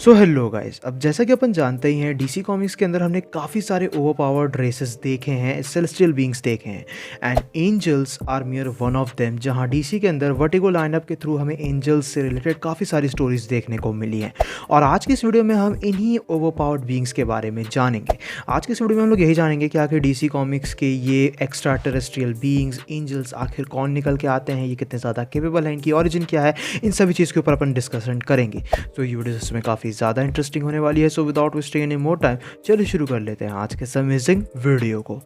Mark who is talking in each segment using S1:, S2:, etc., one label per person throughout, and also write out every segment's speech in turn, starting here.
S1: So hello guys. अब जैसा कि अपन जानते ही हैं, डीसी कॉमिक्स के अंदर हमने काफ़ी सारे ओवरपावर्ड रेसेस देखे हैं, सेलेस्टियल बीइंग्स देखे हैं and angels are mere one of them. जहां डीसी के अंदर वर्टिगो लाइनअप के थ्रू हमें एंजल्स से रिलेटेड काफ़ी सारी स्टोरीज देखने को मिली हैं और आज की इस वीडियो में हम इन्हीं ओवरपावर्ड बीइंग्स के बारे में जानेंगे। आज की इस वीडियो में हम लोग यही जानेंगे कि आखिर डीसी कॉमिक्स के ये एक्स्ट्रा टेरेस्ट्रियल बीइंग्स एंजल्स आखिर कौन निकल के आते हैं, ये कितने ज़्यादा केपेबल हैं, इनकी ऑरिजिन क्या है, इन सभी चीज़ के ऊपर अपन डिस्कशन करेंगे। तो ये वीडियो इसमें काफ़ी ज़्यादा इंटरेस्टिंग होने वाली है। So without wasting any more time चलिए शुरू कर लेते हैं आज के अमेजिंग वीडियो को।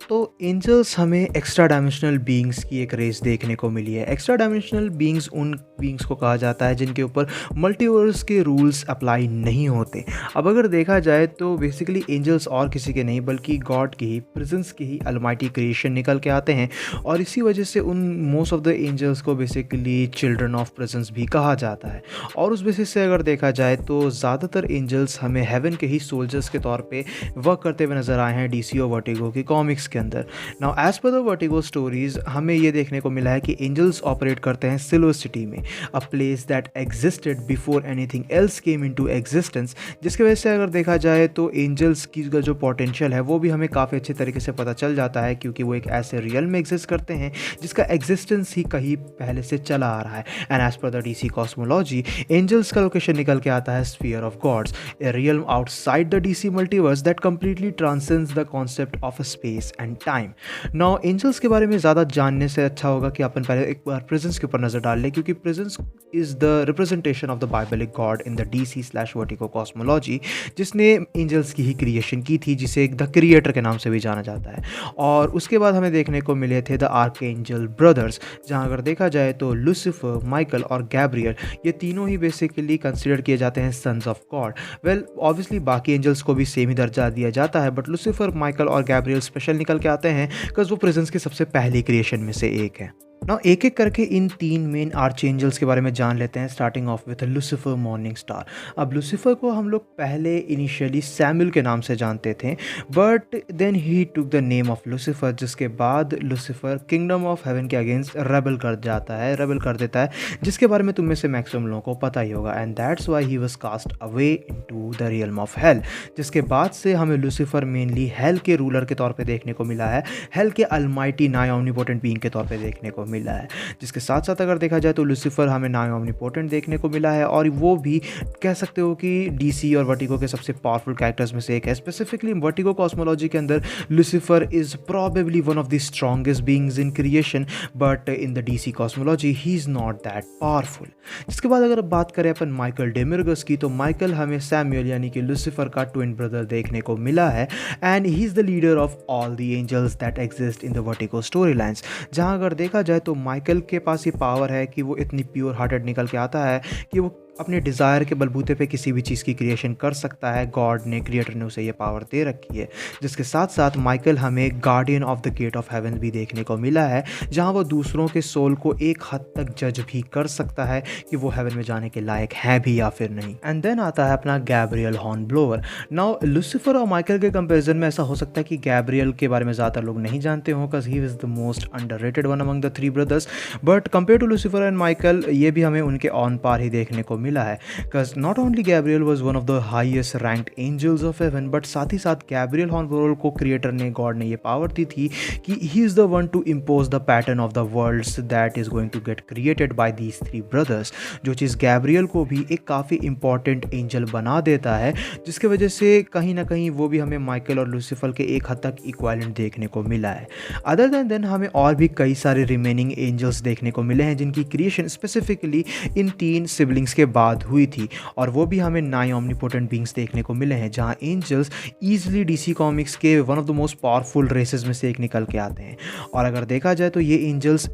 S1: तो एंजल्स हमें एक्स्ट्रा डायमेंशनल बीइंग्स की एक रेस देखने को मिली है। एक्स्ट्रा डायमेंशनल बीइंग्स उन बीइंग्स को कहा जाता है जिनके ऊपर मल्टीवर्स के रूल्स अप्लाई नहीं होते। अब अगर देखा जाए तो बेसिकली एंजल्स और किसी के नहीं बल्कि गॉड की ही, प्रेजेंस की ही अलमाइटी क्रिएशन निकल के आते हैं और इसी वजह से उन मोस्ट ऑफ द एंजल्स को बेसिकली चिल्ड्रन ऑफ प्रेजेंस भी कहा जाता है। और उस बेसिस से अगर देखा जाए तो ज़्यादातर एंजल्स हमें हेवन के ही सोल्जर्स के तौर पर वर्क करते हुए नजर आए हैं डीसी और वर्टिगो की कॉमिक्स के अंदर। Now as per the Vertigo stories हमें ये देखने को मिला है कि एंजल्स ऑपरेट करते हैं सिल्वर सिटी में, a place that existed before anything else came into existence. जिसकी वजह से अगर देखा जाए तो एंजल्स की जो पोटेंशियल है वो भी हमें काफ़ी अच्छे तरीके से पता चल जाता है, क्योंकि वो एक ऐसे रियल में एग्जिस्ट करते हैं जिसका एग्जिस्टेंस ही कहीं पहले से चला आ रहा है। And as per the DC cosmology angels का लोकेशन निकल के आता है sphere of gods, a realm outside the DC multiverse that completely transcends the concept of space and time. Now angels के बारे में ज़्यादा जानने से अच्छा होगा कि अपन पहले एक बार प्रेजेंस के ऊपर नज़र डाल लें, क्योंकि presence is the representation of the biblical God in the DC/वर्टिगो कॉस्मोलॉजी, जिसने एंजल्स की ही क्रिएशन की थी, जिसे द क्रिएटर के नाम से भी जाना जाता है। और उसके बाद हमें देखने को मिले थे द आर्कएंजल ब्रदर्स, जहाँ अगर देखा जाए तो लूसीफर, माइकल और गैब्रियल, ये तीनों ही बेसिकली कंसिडर किए जाते हैं sons of God. Well obviously बाकी एंजल्स को भी सेम ही दर्जा दिया जाता है, बट लूसीफर, माइकल और गैब्रियल स्पेशल निकल के आते हैं बिकॉज वो प्रेजेंस की सबसे पहली क्रिएशन में से एक है। ना एक एक करके इन तीन मेन आर्च एंजल्स के बारे में जान लेते हैं, starting of with Lucifer morning star. अब लूसीफर को हम लोग पहले इनिशियली सैमुअल के नाम से जानते थे, but then he took the name of Lucifer, जिसके बाद लूसीफर किंगडम ऑफ हेवन के अगेंस्ट रेबल कर देता है, जिसके बारे में तुम में से मैक्सिमम लोगों को पता ही होगा। And that's why he was cast away into the realm of hell, जिसके बाद से हमें लूसीफर मेनली हेल के रूलर के तौर पे देखने को मिला है, हेल के अलमाइटी नाय ओमनीपोटेंट बीइंग के तौर पे देखने को मिला है। जिसके साथ साथ अगर देखा जाए तो लूसीफर हमें नाय ओमनीपोटेंट देखने को मिला है और वो भी कह सकते हो कि डीसी और वर्टिगो के सबसे पावरफुल कैरेक्टर्स में से एक है। स्पेसिफिकली वर्टिगो कॉस्मोलॉजी के अंदर Lucifer is probably one of the strongest beings in creation, but in the DC cosmology he is not that powerful. जिसके बाद अगर बात करें अपन माइकल डेमिर्गस की, तो माइकल हमें सैमुअल यानी कि लूसीफर का ट्विन ब्रदर देखने को मिला है and he is the leader of all the angels that exist in the Vertigo story lines. जहां अगर देखा जाए तो माइकल के पास ये पावर है कि वो इतनी प्योर हार्टेड निकल के आता है कि वो अपने डिज़ायर के बलबूते पे किसी भी चीज़ की क्रिएशन कर सकता है। गॉड ने, क्रिएटर ने उसे ये पावर दे रखी है। जिसके साथ साथ माइकल हमें guardian of the gate of heaven भी देखने को मिला है, जहां वो दूसरों के सोल को एक हद तक जज भी कर सकता है कि वो हेवन में जाने के लायक है भी या फिर नहीं। एंड देन आता है अपना Gabriel horn blower. Now Lucifer और माइकल के कंपेरिजन में ऐसा हो सकता है कि गैब्रियल के बारे में ज़्यादातर लोग नहीं जानते हो, because he is the most underrated one among the three brothers, but compare to Lucifer and Michael ये भी हमें उनके ऑन पार ही देखने को मिला है। Because not only Gabriel was one of the highest ranked angels of heaven, but साथ ही साथ गैब्रियल हॉर्न ब्लोअर को क्रिएटर ने, गॉड ने ये पावर दी थी कि he is the one to impose the pattern of the worlds that is going to get created by these three brothers, जो चीज़ गैब्रियल को भी एक काफ़ी इंपॉर्टेंट एंजल बना देता है, जिसकी वजह से कहीं ना कहीं वो भी हमें माइकल और लूसीफर के एक हद तक इक्वालेंट देखने को मिला है। अदर देन हमें और भी कई सारे रिमेनिंग एंजल्स देखने को मिले हैं जिनकी क्रिएशन स्पेसिफिकली इन तीन सिबलिंग्स के बाद हुई थी, और वो भी हमें नाइन ओमनीपोटेंट बीइंग्स देखने को मिले हैं, जहां एंजल्स ईजिली डीसी कॉमिक्स के one of the most powerful races में से एक निकल के आते हैं। और अगर देखा जाए तो ये एंजल्स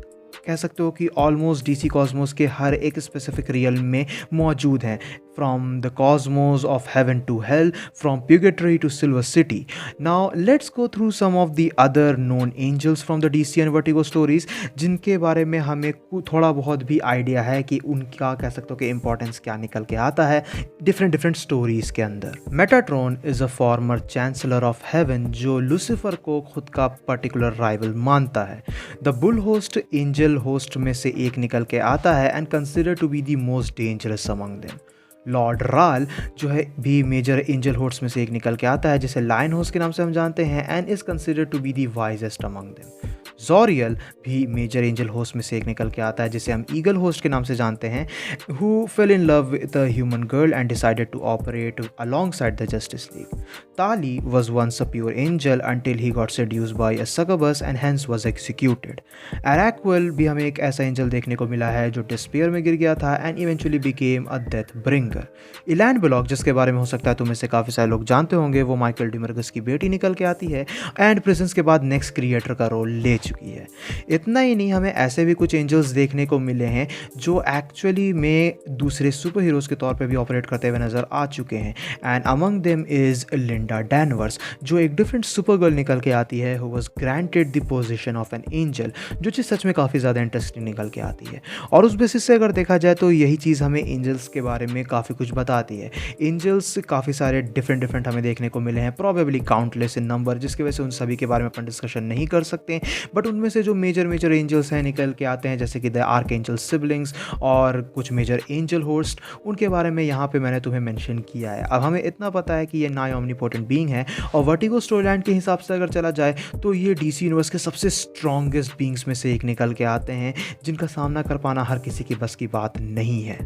S1: कह सकते हो कि ऑलमोस्ट डीसी कॉस्मोस के हर एक स्पेसिफिक रियल में मौजूद हैं, from the cosmos of heaven to hell, from purgatory to silver city. Now let's go through some of the other known angels from the DC and Vertigo stories, जिनके बारे में हमें थोड़ा बहुत भी आइडिया है कि उनका कह सकते हो कि इंपॉर्टेंस क्या निकल के आता है डिफरेंट स्टोरीज के अंदर। Metatron is a former chancellor of heaven, जो लूसीफर को खुद का पर्टिकुलर राइवल मानता है। The bull host angel host में से एक निकल के आता है and consider to be the most dangerous among them. Lord राल जो है भी मेजर एंजल होस्ट में से एक निकल के आता है, जिसे लायन होस्ट के नाम से हम जानते हैं, and is considered to be the wisest among them. जोरियल भी मेजर एंजल होस्ट में से एक निकल के आता है, जिसे हम ईगल होस्ट के नाम से जानते हैं, who fell in love with a human girl and decided to operate alongside the justice league. ताली was once a pure angel until he got seduced by a succubus and hence was executed. Araquel भी हमें एक ऐसा angel देखने को मिला है जो डिस्पेयर में गिर गया था and eventually became a death bringer. इलैंड ब्लॉक, जिसके बारे में हो सकता है तुम में से काफ़ी सारे लोग जानते होंगे, वो माइकल डिमर्गस की बेटी निकल के आती है एंड प्रिंसेस के बाद नेक्स्ट क्रिएटर का रोल ले चुकी है। इतना ही नहीं, हमें ऐसे भी कुछ एंजल्स देखने को मिले हैं जो एक्चुअली में दूसरे सुपर हीरोज़ के तौर पर भी ऑपरेट करते हुए नज़र आ चुके हैं, and among them is Linda Danvers, जो एक डिफरेंट सुपर गर्ल निकल के आती है, who was granted the position of an angel, जो चीज़ सच में काफ़ी ज़्यादा इंटरेस्टिंग निकल के आती है। और उस बेसिस से अगर देखा जाए तो यही चीज़ हमें एंजल्स के बारे में काफ़ी कुछ बताती है। एंजल्स काफ़ी सारे डिफरेंट हमें देखने को मिले हैं, प्रॉबेबली काउंटलेस इन नंबर, जिसकी वजह से उन सभी के बारे में अपन डिस्कशन नहीं कर सकते, बट उनमें से जो मेजर एंजल्स हैं निकल के आते हैं, जैसे कि द आर्क एंजल सिबलिंग्स और कुछ मेजर एंजल होस्ट, उनके बारे में यहाँ पे मैंने तुम्हें मेंशन किया है। अब हमें इतना पता है कि ये नाई ओमनीपोटेंट बीइंग है, और वर्टिगो स्टोरी लाइन के हिसाब से अगर चला जाए तो ये डीसी यूनिवर्स के सबसे स्ट्रॉन्गेस्ट बीइंग्स में से एक निकल के आते हैं, जिनका सामना कर पाना हर किसी की बस की बात नहीं है।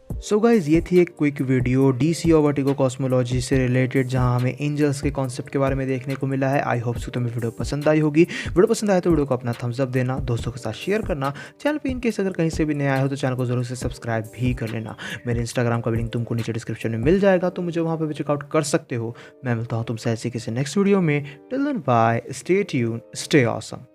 S1: सो गाइज़, ये थी एक क्विक वीडियो डीसी और वर्टिगो कॉस्मोलॉजी से रिलेटेड, जहां हमें एंजल्स के कॉन्सेप्ट के बारे में देखने को मिला है। आई होप सो तुम्हें वीडियो पसंद आई होगी। वीडियो पसंद आए तो वीडियो को अपना थम्स अप देना, दोस्तों के साथ शेयर करना। चैनल पे इनकेस अगर कहीं से भी नया हो तो चैनल को जरूर से सब्सक्राइब भी कर लेना। मेरे इंस्टाग्राम का लिंक तुमको नीचे डिस्क्रिप्शन में मिल जाएगा, तो मुझे वहाँ पर चेकआउट कर सकते हो। मैं मिलता हूँ तुमसे ऐसे किसी नेक्स्ट वीडियो में। Till then bye, stay tune, stay awesome.